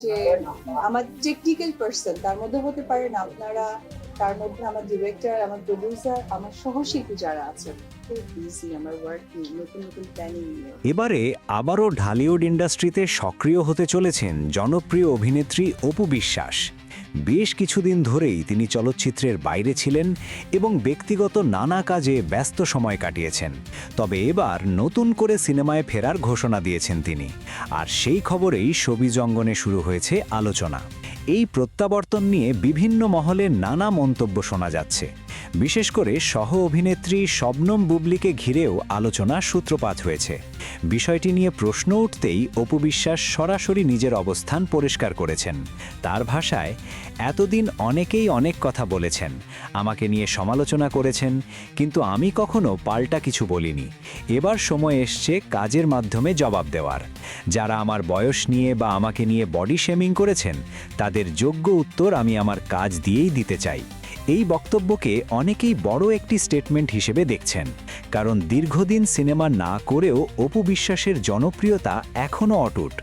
যে আমার technical person তার মধ্যে হতে পারেন আপনারা, তার মধ্যে আমার ডিরেক্টর, আমার প্রডিউসার, আমার সহশিল্পী যারা আছেন খুব বিজি আমার ওয়ার্ক নিয়ে, নতুন নতুন প্ল্যানিং নিয়ে। এবারে আবারও ঢালিউড ইন্ডাস্ট্রিতে সক্রিয় হতে চলেছেন জনপ্রিয় অভিনেত্রী অপু বিশ্বাস। বেশ কিছুদিন ধরেই তিনি চলচ্চিত্রের বাইরে ছিলেন এবং ব্যক্তিগত নানা কাজে ব্যস্ত সময় কাটিয়েছেন। তবে এবার নতুন করে সিনেমায় ফেরার ঘোষণা দিয়েছেন তিনি। আর সেই খবরেই শোবিজ অঙ্গনে শুরু হয়েছে আলোচনা। এই প্রত্যাবর্তন নিয়ে বিভিন্ন মহলে নানা মন্তব্য শোনা যাচ্ছে। বিশেষ করে সহ অভিনেত্রী শবনম বুবলিকে ঘিরেও আলোচনা সূত্রপাত হয়েছে। বিষয়টি নিয়ে প্রশ্ন উঠতেই অপু বিশ্বাস সরাসরি নিজের অবস্থান পরিষ্কার করেছেন। তার ভাষায়, এতদিন অনেকেই অনেক কথা বলেছেন, আমাকে নিয়ে সমালোচনা করেছেন, কিন্তু আমি কখনো পাল্টা কিছু বলিনি। এবার সময় এসছে কাজের মাধ্যমে জবাব দেওয়ার। যারা আমার বয়স নিয়ে বা আমাকে নিয়ে বডি শেমিং করেছেন, তাদের যোগ্য উত্তর আমি আমার কাজ দিয়েই দিতে চাই। এই বক্তব্যকে অনেকেই বড় একটি স্টেটমেন্ট হিসেবে দেখছেন, কারণ দীর্ঘদিন সিনেমা না করেও অপু বিশ্বাসের জনপ্রিয়তা এখনও অটুট।